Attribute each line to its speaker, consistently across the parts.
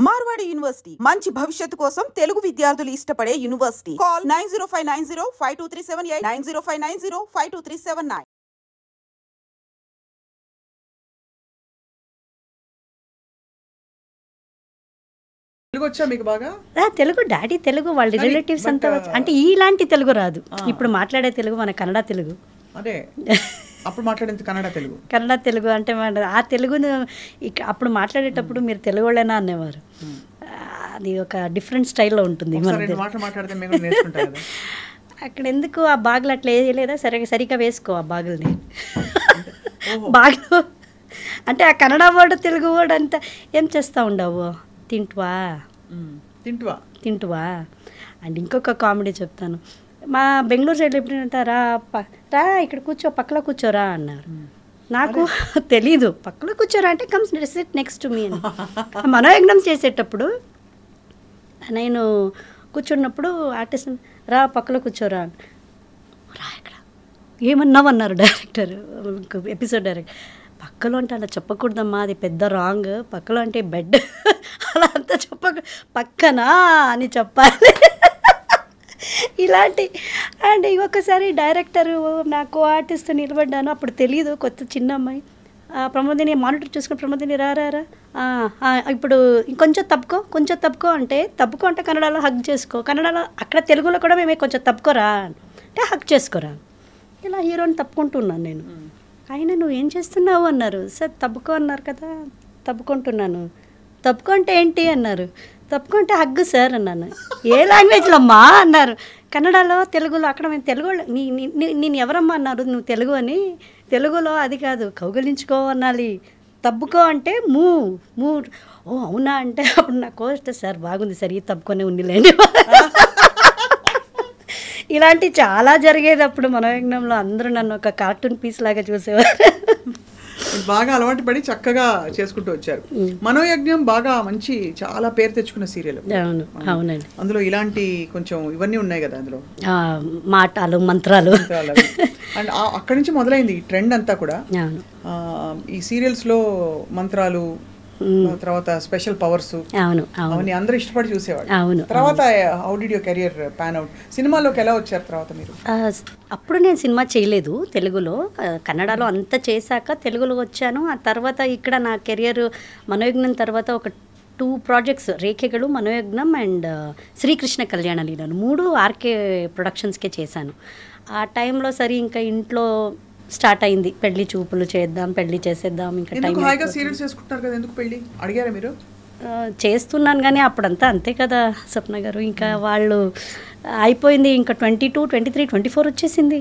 Speaker 1: Marwadi university మంచి భవిష్యత్తు కోసం తెలుగు విద్యార్థులు ఇష్టపడే యూనివర్సిటీ. కాల్ 9059052378 9059052379.
Speaker 2: తెలుగు వచ్చా మీకు బాగా?
Speaker 3: తెలుగు డాడీ తెలుగు, వాళ్ళ రిలేటివ్స్ అంతా అంటే ఇలాంటి తెలుగు రాదు. ఇప్పుడు మాట్లాడే తెలుగు మన కన్నడ తెలుగు.
Speaker 2: అదే అప్పుడు మాట్లాడేది కన్నడ తెలుగు
Speaker 3: అంటే ఆ తెలుగును అప్పుడు మాట్లాడేటప్పుడు మీరు తెలుగు వాళ్ళేనా అనేవారు. అది ఒక డిఫరెంట్ స్టైల్లో ఉంటుంది. అక్కడ ఎందుకు ఆ బాగులు అట్లా వేయలేదా? సరిగా వేసుకో ఆ బాగుల్ని. బాగులు అంటే ఆ కన్నడ వర్డ్ తెలుగు వర్డ్ అంతా ఏం చేస్తూ ఉండవు. తింటువా అండ్ ఇంకొక కామెడీ చెప్తాను. మా బెంగళూరు సైడ్లో ఎప్పుడంటే రా ఇక్కడ కూర్చో, పక్కలో కూర్చోరా అన్నారు. నాకు తెలీదు పక్కలో కూర్చోరా అంటే comes SIT next to me అని. మనోయజ్ఞం చేసేటప్పుడు నేను కూర్చున్నప్పుడు ఆర్టిస్ట్ రా పక్కలో కూర్చోరా రా ఇక్కడ ఏమన్నావు అన్నారు డైరెక్టర్, ఎపిసోడ్ డైరెక్టర్. పక్కలో అంటే అలా చెప్పకూడదమ్మా, అది పెద్ద రాంగ్. పక్కలో అంటే బెడ్ అలా అంతా పక్కనా అని చెప్పాలి. ఇలాంటి అండ్ ఇంకొకసారి డైరెక్టరు నాకు ఆర్టిస్ట్ నిలబడ్డాను. అప్పుడు తెలియదు, కొత్త చిన్న అమ్మాయి. ప్రమోదిని మానిటర్ చూసుకుని ప్రమోదిని రా ఇప్పుడు ఇంకొంచెం తప్పుకో అంటే కన్నడలో హగ్ చేసుకో, కన్నడలో అక్కడ తెలుగులో కూడా మేము కొంచెం తప్పుకోరా అంటే హగ్ చేసుకోరా. ఇలా హీరోని తప్పుకుంటున్నాను నేను. ఆయన నువ్వు ఏం చేస్తున్నావు అన్నారు. సార్ తప్పుకో అన్నారు కదా, తప్పుకుంటున్నాను. తప్పుకో అంటే ఏంటి అన్నారు. తప్పుకో అంటే హగ్గు సార్ అన్నాను. ఏ లాంగ్వేజ్లో అమ్మా అన్నారు. కన్నడలో తెలుగులో. అక్కడ మేము తెలుగు నేను ఎవరమ్మా అన్నారు. నువ్వు తెలుగు అని. తెలుగులో అది కాదు, కౌగలించుకో అనాలి. తప్పుకో అంటే మూ. ఓ అవునా అంటే అప్పుడు నా కోస్ట్ సార్ బాగుంది సార్, ఈ తప్పుకొనే ఉండిలేండి. ఇలాంటి చాలా జరిగేది అప్పుడు మనోయజ్ఞంలో. అందరూ నన్ను ఒక కార్టూన్ పీస్ లాగా చూసేవారు.
Speaker 2: బాగా అలవాటు పడి చక్కగా చేసుకుంటూ వచ్చారు. మనోయజ్ఞం బాగా మంచి చాలా పేరు తెచ్చుకున్న సీరియల్.
Speaker 3: అవునండి.
Speaker 2: అందులో ఇలాంటి కొంచెం ఇవన్నీ ఉన్నాయి కదా, అందులో
Speaker 3: మాటలు మంత్రాలు.
Speaker 2: అండ్ అక్కడి నుంచి మొదలైంది ఈ ట్రెండ్ అంతా కూడా. ఈ సీరియల్స్ లో మంత్రాలు, తర్వాత స్పెషల్ పవర్స్ అవన్నీ అందరూ ఇష్టపడి చూసేవాళ్ళు. తర్వాత how did your career pan out? సినిమాలోకి ఎలా వచ్చారు తర్వాత మీరు?
Speaker 3: అప్పుడు నేను సినిమా చేయలేదు తెలుగులో. కన్నడలో అంతా చేశాక తెలుగులో వచ్చాను. ఆ తర్వాత ఇక్కడ నా కెరియర్ మనోయజ్ఞం తర్వాత ఒక 2 ప్రాజెక్ట్స్, రేఖెగలు, మనోయజ్ఞం అండ్ శ్రీకృష్ణ కళ్యాణ లీలలు 3 ఆర్కే ప్రొడక్షన్స్కే చేశాను. ఆ టైంలో సరే ఇంకా ఇంట్లో స్టార్ట్ అయింది, పెళ్లి చూపులు చేద్దాం, పెళ్లి చేసేద్దాం. ఇంకా చేస్తున్నాను కానీ అప్పుడంతా అంతే కదా స్వప్న గారు. ఇంకా వాళ్ళు అయిపోయింది, ఇంకా 22, 23, 24 వచ్చేసింది.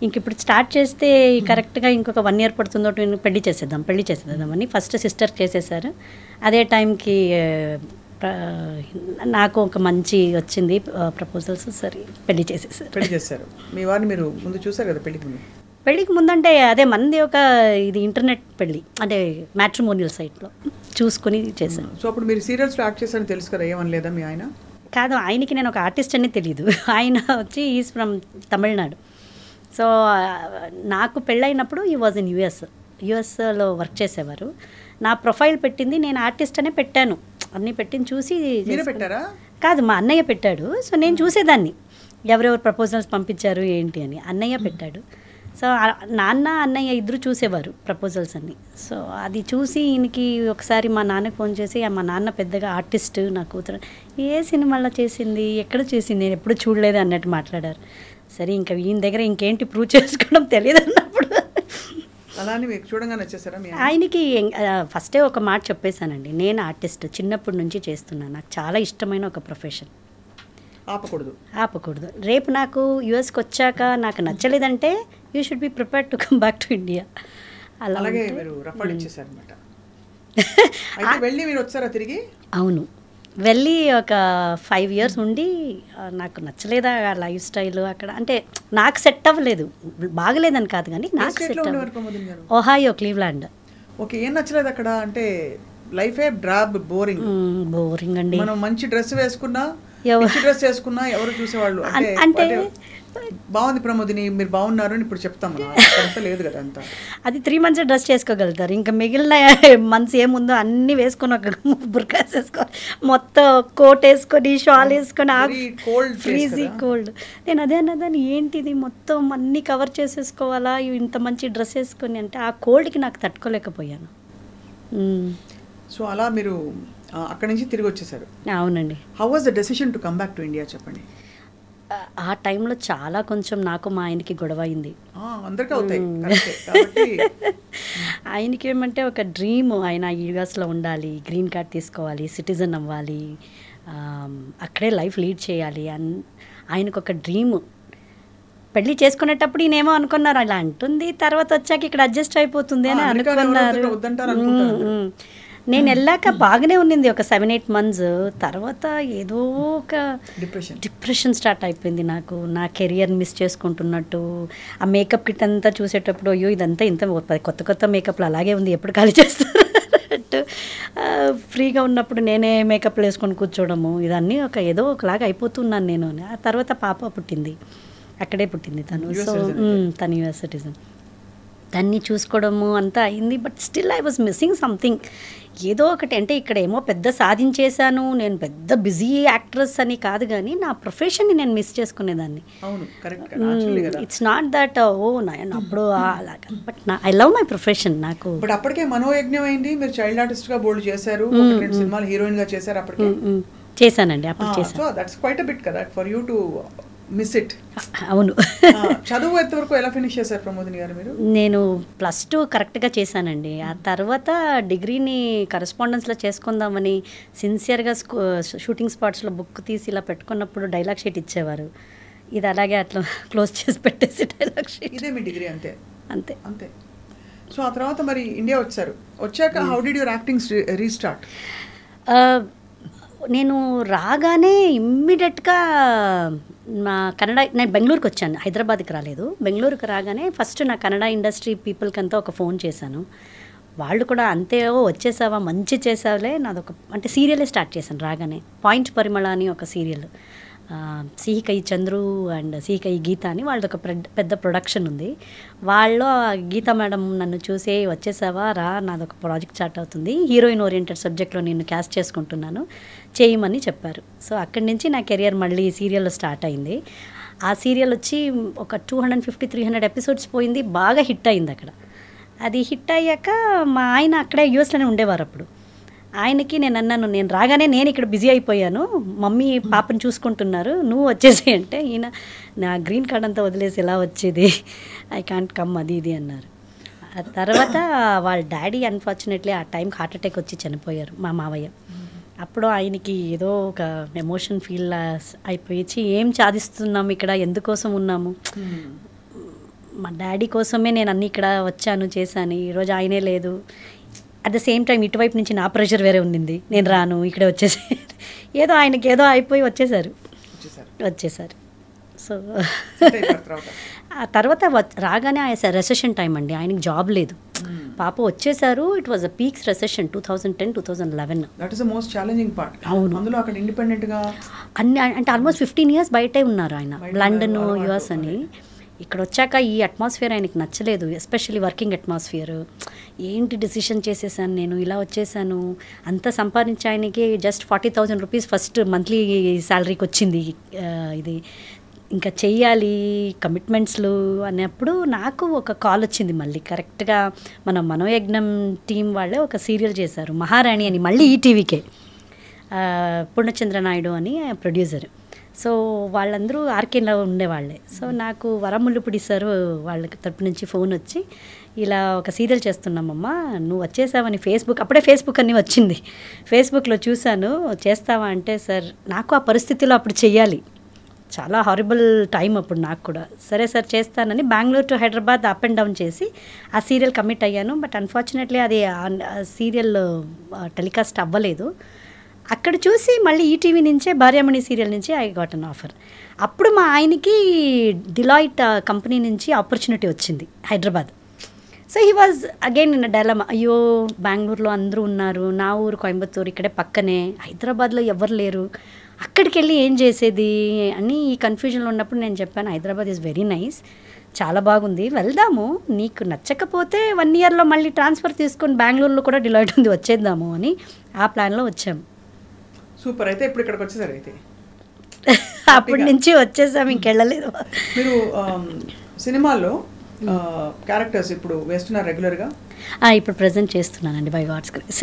Speaker 3: ఇంక ఇప్పుడు స్టార్ట్ చేస్తే కరెక్ట్గా ఇంకొక 1 year పడుతుందో పెళ్లి చేసేద్దాం అని ఫస్ట్ సిస్టర్ చేసేసారు. అదే టైంకి నాకు ఒక మంచి వచ్చింది ప్రపోజల్స్, సరే పెళ్లి చేసేసారు.
Speaker 2: మీ వారిని మీరు ముందు చూసారు కదా
Speaker 3: పెళ్ళికి ముందంటే అదే మంది ఒక ఇది ఇంటర్నెట్ పెళ్ళి అంటే మ్యాట్రిమోనియల్ సైట్లో చూసుకుని చేశాను.
Speaker 2: సో అప్పుడు మీరు సీరియల్స్లో యాక్ట్ చేశారని తెలుసు కదా, ఏమని లేదా మీ ఆయన?
Speaker 3: కాదు, ఆయనకి నేను ఒక ఆర్టిస్ట్ అని తెలీదు. ఆయన వచ్చి ఈజ్ ఫ్రమ్ తమిళనాడు. సో నాకు పెళ్ళైనప్పుడు ఈ వాజ్ ఇన్ యుఎస్లో వర్క్ చేసేవారు. నా ప్రొఫైల్ పెట్టింది, నేను ఆర్టిస్ట్ అనే పెట్టాను. అన్నీ పెట్టింది చూసి
Speaker 2: పెట్టారా?
Speaker 3: కాదు, మా అన్నయ్య పెట్టాడు. సో నేను చూసేదాన్ని ఎవరెవరు ప్రపోజల్స్ పంపించారు ఏంటి అని. అన్నయ్య పెట్టాడు. సో నాన్న అన్నయ్య ఇద్దరు చూసేవారు ప్రపోజల్స్ అన్నీ. సో అది చూసి ఈయనకి ఒకసారి మా నాన్నకి ఫోన్ చేసి, మా నాన్న పెద్దగా ఆర్టిస్ట్, నా కూతురు ఏ సినిమాలో చేసింది, ఎక్కడ చేసింది, నేను ఎప్పుడు చూడలేదు అన్నట్టు మాట్లాడారు. సరే ఇంకా ఈయన దగ్గర ఇంకేంటి ప్రూవ్ చేసుకోవడం తెలియదు అన్నప్పుడు ఆయనకి ఫస్టే ఒక మాట చెప్పేశానండి, నేను ఆర్టిస్ట్ చిన్నప్పటి నుంచి చేస్తున్నాను, నాకు చాలా ఇష్టమైన ఒక ప్రొఫెషన్, ఆపకూడదు. రేపు నాకు యుఎస్కి వచ్చాక నాకు నచ్చలేదంటే you should be prepared to come back to India.
Speaker 2: అలాగే
Speaker 3: అవును, వెళ్ళి ఒక 5 years ఉండి నాకు నచ్చలేదా లైఫ్ స్టైల్ అక్కడ, అంటే నాకు సెట్ అవ్వలేదు, బాగలేదని కాదు కానీ నాకు సెట్ అవ్వలేదు. Ohio, Cleveland.
Speaker 2: ఓకే, ఏం నచ్చలేదు అక్కడ? అంటే లైఫే డ్రాబ్, బోరింగ్
Speaker 3: అండి.
Speaker 2: మనం మంచి డ్రెస్ వేసుకున్నా డ్రెస్ చేసుకున్నా ఎవరు చూసేవాళ్ళు అంటే బాగుంది ప్రమోదిని, మీరు బాగున్నారు అని ఇప్పుడు చెప్తాం అంత లేదు కదా అంత.
Speaker 3: అది 3 months డ్రెస్ చేసుకోగలుగుతారు, ఇంకా మిగిలిన మంత్స్ ఏముందో అన్నీ వేసుకొని ఒక బుర్కా వేసుకోవాలి, మొత్తం కోట్ వేసుకొని షాల్ వేసుకొని ఫ్రీజీ కోల్డ్. నేను అదే అన్నదాన్ని, ఏంటిది మొత్తం అన్నీ కవర్ చేసేసుకోవాలా ఇంత మంచి డ్రెస్ వేసుకొని అంటే ఆ కోల్డ్కి నాకు తట్టుకోలేకపోయాను.
Speaker 2: సో అలా మీరు అక్కడి నుంచి తిరిగి వచ్చేసారు.
Speaker 3: అవునండి.
Speaker 2: How was the decision to come back to India చెప్పండి.
Speaker 3: ఆ టైంలో చాలా కొంచెం నాకు మా ఆయనకి గొడవ అయింది. ఆయనకి ఏమంటే ఒక డ్రీమ్, ఆయన యూఎస్లో ఉండాలి, గ్రీన్ కార్డ్ తీసుకోవాలి, సిటిజన్ అవ్వాలి, అక్కడే లైఫ్ లీడ్ చేయాలి అని ఆయనకు ఒక డ్రీమ్. పెళ్లి చేసుకునేటప్పుడు ఈయనేమో అనుకున్నారు అలా అంటుంది, తర్వాత వచ్చాక ఇక్కడ అడ్జస్ట్ అయిపోతుంది అని అనుకున్నారు. నేను వెళ్ళాక బాగానే ఉన్నింది ఒక 7-8 months. తర్వాత ఏదో ఒక డిప్రెషన్ స్టార్ట్ అయిపోయింది నాకు, నా కెరియర్ మిస్ చేసుకుంటున్నట్టు. ఆ మేకప్ కిట్ అంతా చూసేటప్పుడు అయ్యో ఇదంతా ఇంత కొత్త కొత్త మేకప్లు అలాగే ఉంది, ఎప్పుడు ఖాళీ చేస్తారు అన్నట్టు. ఫ్రీగా ఉన్నప్పుడు నేనే మేకప్లు వేసుకొని కూర్చోవడము, ఇదన్నీ ఏదో ఒకలాగా అయిపోతున్నాను నేను. ఆ తర్వాత పాప పుట్టింది, అక్కడే పుట్టింది తను. సో తను యుఎస్ సిటిజన్, దాన్ని చూసుకోవడము అంతా అయింది. But still I was missing something, ఏదో ఒకటి. అంటే ఇక్కడ ఏమో పెద్ద సాధించేశాను, నేను పెద్ద బిజీ యాక్ట్రెస్ అని కాదు, కానీ నా ప్రొఫెషన్ని నేను మిస్ చేసుకునేదాన్ని. ఇట్స్ నాట్ దట్ ఓ అప్పుడు అలాగా, but I love my profession. నాకు
Speaker 2: బట్ అప్పటికే మనోయజ్ఞం అయింది, మీరు చైల్డ్ ఆర్టిస్ట్గా బోల్డ్ చేశారు, 2 సినిమాలు హీరోయిన్గా చేశారు. అప్పటికే
Speaker 3: చేశానండి, అప్పుడు చేశాను.
Speaker 2: So that's quite a bit కదా for you to miss it.
Speaker 3: అవును.
Speaker 2: చదువు ఎంతవరకు ఎలా ఫినిష్ చేశారు ప్రమోదిని గారు మీరు?
Speaker 3: నేను +2 కరెక్ట్గా చేశానండి. ఆ తర్వాత డిగ్రీని కరెస్పాండెన్స్లో చేసుకుందామని సిన్సియర్గా షూటింగ్ స్పాట్స్లో బుక్ తీసి ఇలా పెట్టుకున్నప్పుడు డైలాగ్ షీట్ ఇచ్చేవారు. ఇది అలాగే అట్లా క్లోజ్ చేసి పెట్టేసి డైలాగ్ షీట్.
Speaker 2: ఇదే మీ డిగ్రీ? అంతే
Speaker 3: అంతే
Speaker 2: అంతే. సో ఆ తర్వాత మరి ఇండియా వచ్చారు. వచ్చాక how did your acting restart?
Speaker 3: నేను రాగానే ఇమ్మీడియట్గా నా కన్నడ, నేను బెంగళూరుకి వచ్చాను, హైదరాబాద్కి రాలేదు. బెంగళూరుకి రాగానే ఫస్ట్ నా కన్నడ ఇండస్ట్రీ పీపుల్కి అంతా ఒక ఫోన్ చేశాను. వాళ్ళు కూడా అంతే వచ్చేసావా, మంచి చేసావులే, నాదొక అంటే సీరియలే స్టార్ట్ చేశాను రాగానే. పాయింట్ పరిమళ అని ఒక సీరియల్, సిహికై చంద్రు అండ్ సిహికై గీత అని వాళ్ళది ఒక పెద్ద ప్రొడక్షన్ ఉంది. వాళ్ళు గీత మేడం నన్ను చూసి వచ్చేసావా రా, నాదొక ప్రాజెక్ట్ స్టార్ట్ అవుతుంది, హీరోయిన్ ఓరియంటెడ్ సబ్జెక్ట్లో నేను క్యాస్ట్ చేసుకుంటున్నాను, చేయమని చెప్పారు. సో అక్కడి నుంచి నా కెరియర్ మళ్ళీ సీరియల్లో స్టార్ట్ అయింది. ఆ సీరియల్ వచ్చి ఒక 250-300 ఎపిసోడ్స్ పోయింది, బాగా హిట్ అయింది అక్కడ. అది హిట్ అయ్యాక మా ఆయన అక్కడే యూఎస్లోనే ఉండేవారు. అప్పుడు ఆయనకి నేను అన్నాను, నేను రాగానే నేను ఇక్కడ బిజీ అయిపోయాను, మమ్మీ పాపను చూసుకుంటున్నారు, నువ్వు వచ్చేసి అంటే ఈయన నా గ్రీన్ కార్డ్ అంతా వదిలేసి ఎలా వచ్చేది, ఐ కాంట్ కమ్ అది ఇది అన్నారు. ఆ తర్వాత వాళ్ళ డాడీ అన్ఫార్చునేట్లీ ఆ టైంకి హార్ట్ అటాక్ వచ్చి చనిపోయారు, మా మావయ్య. అప్పుడు ఆయనకి ఏదో ఒక ఎమోషన్ ఫీల్ అయిపోయి, ఏం సాధిస్తున్నాము ఇక్కడ, ఎందుకోసం ఉన్నాము, మా డాడీ కోసమే నేను అన్నీ ఇక్కడ వచ్చాను చేశాను, ఈరోజు ఆయనే లేదు. అట్ ద సేమ్ టైం ఇటువైపు నుంచి నా ప్రెషర్ వేరే ఉండింది, నేను రాను ఇక్కడే వచ్చేసి ఏదో ఆయనకి ఏదో అయిపోయి వచ్చేసారు. సో ఆ తర్వాత రాగానే ఆయన రెసెషన్ టైం అండి, ఆయనకి జాబ్ లేదు, పాప వచ్చేసారు. It was a peaks recession 2010-2011.
Speaker 2: That is the most challenging part.
Speaker 3: అవును,
Speaker 2: అందులో అక్కడ ఇండిపెండెంట్గా
Speaker 3: అన్ని అంటే ఆల్మోస్ట్ 15 years బయటే ఉన్నారు ఆయన, లండన్ యుఎస్ అని. ఇక్కడ వచ్చాక ఈ అట్మాస్ఫియర్ ఆయనకి నచ్చలేదు, ఎస్పెషల్లీ వర్కింగ్ అట్మాస్ఫియర్. ఏంటి డిసిషన్ చేసేసాను నేను, ఇలా వచ్చేసాను, అంతా సంపాదించి ఆయనకి జస్ట్ 40,000 రూపీస్ ఫస్ట్ మంత్లీ శాలరీకి వచ్చింది. ఇది ఇంకా చెయ్యాలి కమిట్మెంట్స్లు అన్నప్పుడు నాకు ఒక కాల్ వచ్చింది మళ్ళీ. కరెక్ట్గా మన మనోయజ్ఞం టీం వాళ్ళే ఒక సీరియల్ చేశారు, మహారాణి అని, మళ్ళీ ఈటీవీకే, పూర్ణచంద్ర నాయుడు అని ప్రొడ్యూసర్. సో వాళ్ళందరూ ఆర్కేలో ఉండేవాళ్ళే. సో నాకు వరముల్లుపుడి సారు వాళ్ళ తరపు నుంచి ఫోన్ వచ్చి, ఇలా ఒక సీరియల్ చేస్తున్నామమ్మా, నువ్వు వచ్చేసావని అప్పుడే ఫేస్బుక్ అన్నీ వచ్చింది, ఫేస్బుక్లో చూశాను, చేస్తావా అంటే, సార్ నాకు ఆ పరిస్థితిలో అప్పుడు చెయ్యాలి, చాలా హారిబుల్ టైం అప్పుడు నాకు కూడా. సరే సార్ చేస్తానని Bengaluru to Hyderabad up and down చేసి ఆ సీరియల్ కమిట్ అయ్యాను. బట్ అన్ఫార్చునేట్లీ అది సీరియల్ టెలికాస్ట్ అవ్వలేదు. అక్కడ చూసి మళ్ళీ ఈటీవీ నుంచే భార్యామణి సీరియల్ నుంచి ఐ గాట్ అన్ ఆఫర్. అప్పుడు మా ఆయనకి డిలాయిట్ కంపెనీ నుంచి ఆపర్చునిటీ వచ్చింది Hyderabad. So he was again in dilemma, అయ్యో బెంగళూరులో అందరూ ఉన్నారు, నా ఊరు కోయంబత్తూరు ఇక్కడే పక్కనే, హైదరాబాద్లో ఎవరు లేరు, అక్కడికి వెళ్ళి ఏం చేసేది అని ఈ కన్ఫ్యూజన్లో ఉన్నప్పుడు నేను చెప్పాను, హైదరాబాద్ ఈజ్ వెరీ నైస్, చాలా బాగుంది, వెళ్దాము, నీకు నచ్చకపోతే 1 ఇయర్లో మళ్ళీ ట్రాన్స్ఫర్ తీసుకొని బెంగళూరులో కూడా డిలాయిట్ ఉంది, వచ్చేద్దాము అని ఆ ప్లాన్లో వచ్చాము.
Speaker 2: సూపర్. అయితే ఇప్పుడు ఇక్కడికి వచ్చేసారు. అయితే
Speaker 3: అప్పటి నుంచి వచ్చేసాము, ఇంకెళ్ళలేదు.
Speaker 2: మీరు సినిమాల్లో క్యారెక్టర్స్ ఇప్పుడు వేస్తున్నారు రెగ్యులర్గా?
Speaker 3: ఇప్పుడు ప్రజెంట్ చేస్తున్నానండి, బై గాడ్స్ గ్రేస్.